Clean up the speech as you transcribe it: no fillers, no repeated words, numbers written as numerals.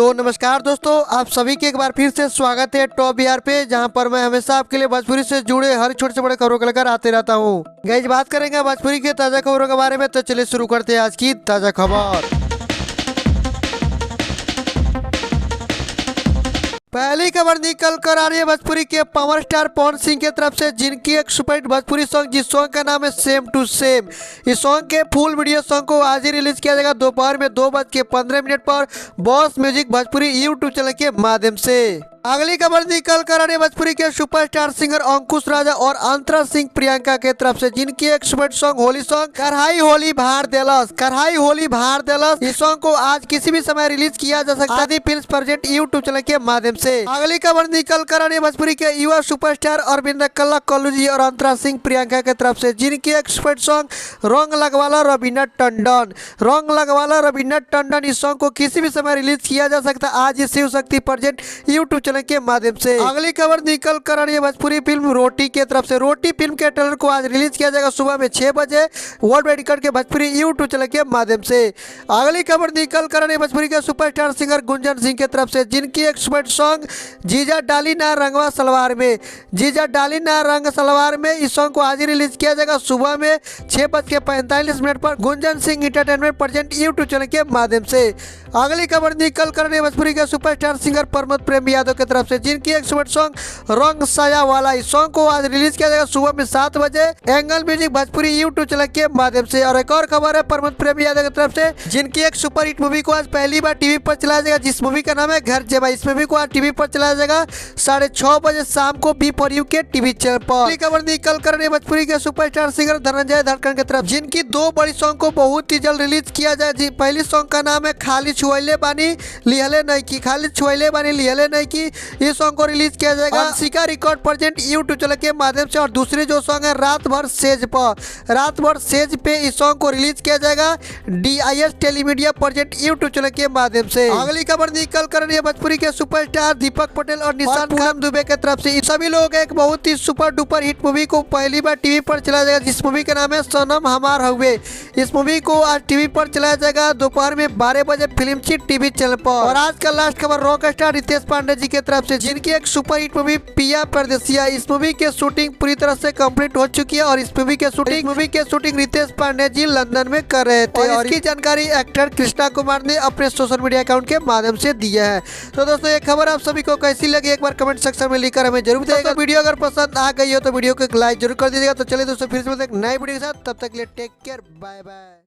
तो नमस्कार दोस्तों, आप सभी के एक बार फिर से स्वागत है टॉप बिहार पे, जहां पर मैं हमेशा आपके लिए भोजपुरी से जुड़े हर छोटे से बड़े खबरों को लेकर आते रहता हूं। गाइस, बात करेंगे भोजपुरी के ताजा खबरों के बारे में, तो चलिए शुरू करते हैं आज की ताजा खबर। पहली खबर निकल कर आ रही है भोजपुरी के पावर स्टार पवन सिंह की तरफ से, जिनकी एक सुपरहिट भोजपुरी सॉन्ग, जिस सॉन्ग का नाम है सेम टू सेम। इस सॉन्ग के फुल वीडियो सॉन्ग को आज ही रिलीज किया जाएगा दोपहर में 2:15 पर boss music Bhojpuri YouTube channel के माध्यम से। अगली खबर निकल कर आ रही है भोजपुरी के सुपरस्टार सिंगर अंकुश राजा और अंतरा सिंह प्रियंका के तरफ से, जिनकी एक सुपरहिट सॉन्ग होली सॉन्ग कढ़ाई होली भार देलस, कढ़ाई होली भार देलस। इस सॉन्ग को आज किसी भी समय रिलीज किया जा सकता है आदि फिल्म्स प्रेजेंट यूट्यूब चैनल के माध्यम से। अगली खबर निकल कर आ रही है भोजपुरी के युवा सुपरस्टार अरविंद कल्ला कल्लू जी और अंतरा सिंह प्रियंका के तरफ से, जिनकी एक सुपरहिट सॉन्ग रंग लगवाला रवीना टंडन, रंग लगवाला रवीना टंडन। इस सॉन्ग को किसी भी समय रिलीज किया जा सकता है आज शिव शक्ति प्रेजेंट यूट्यूब के माध्यम से। अगली खबर निकल कर आ रही है भोजपुरी फिल्म रोटी के तरफ से। रोटी फिल्म के ट्रेलर को आज रिलीज किया जाएगा सुबह में 6 बजे वर्ल्ड वाइड रिकॉर्ड के भोजपुरी यूट्यूब चैनल के माध्यम से। अगली खबर निकल कर आ रही है भोजपुरी के सुपरस्टार सिंगर गुंजन सिंह के तरफ से, जिनकी एक सुपरहिट सॉन्ग जीजा डाली ना रंगवा सलवार में, जीजा डाली ना रंग सलवार में। इस सॉन्ग को आज ही रिलीज किया जाएगा सुबह में 6:45 पर Gunjan Singh entertainment present YouTube channel के माध्यम से। अगली खबर निकल कर आ रही है भोजपुरी के सुपरस्टार सिंगर प्रमोद प्रेम यादव के तरफ से, जिनकी एक सुपरहिट सॉन्ग रंग साया वाला। इस सॉन्ग को आज रिलीज किया जाएगा सुबह में 7 बजे angle music Bhojpuri YouTube channel के माध्यम से। और एक और खबर है प्रमोद प्रेम यादव की तरफ से, जिनकी एक सुपरहिट मूवी को आज पहली बार टीवी पर चलाया जाएगा, जिस मूवी का नाम है घर जमा। इस मूवी को आज टीवी पर चलाया जाएगा 6:30 बजे शाम को B4U के टीवी चैनल पर। अगली खबर निकल कर रही है भोजपुरी के सुपरस्टार सिंगर धनंजय धड़कन की तरफ, जिनकी 2 बड़ी सॉन्ग को बहुत ही जल्द रिलीज किया जाए। पहली सॉन्ग का नाम है खाली छुआइले बानी लिहले नहीं की, खाली छुआइले बानी लिहले नहीं की। इस सॉन्ग को रिलीज किया जाएगा Anshika record present YouTube channel के माध्यम से। और दूसरी जो सॉन्ग है रात भर सेज पर, रात भर सेज पे, इस सॉन्ग को रिलीज किया जाएगा DIS Telemedia present YouTube channel के माध्यम से। अगली खबर निकल कर रही है भोजपुरी के सुपरस्टार दीपक पटेल और निशान खान दुबे के तरफ से। सभी लोग एक बहुत ही सुपर डुपर हिट मूवी को पहली बार टीवी पर चलाया जाएगा, जिस मूवी का नाम है सनम हमार हुए। इस मूवी को आज टीवी पर चलाया जाएगा दोपहर में 12 बजे फिल्म चिट टीवी चैनल पर। और आज का लास्ट खबर रॉक स्टार रितेश पांडे जी की तरफ से, जिनकी एक सुपर हिट मूवी पिया परदेसिया। इस मूवी की शूटिंग पूरी तरह से कंप्लीट हो चुकी है और इस मूवी के शूटिंग रितेश पांडे जी लंदन में कर रहे थे। और इसकी जानकारी एक्टर कृष्णा कुमार ने अपने सोशल मीडिया अकाउंट के माध्यम से दिया है। तो दोस्तों, ये खबर आप सभी को कैसी लगी एक बार कमेंट सेक्शन में लिखकर हमें जरूर बताइएगा। वीडियो अगर पसंद आ गई हो तो वीडियो को एक लाइक जरूर कर दीजिएगा। तो चलिए दोस्तों, फिर से मिलते हैं एक नई वीडियो के साथ, तब तक के लिए टेक केयर, बाय बाय।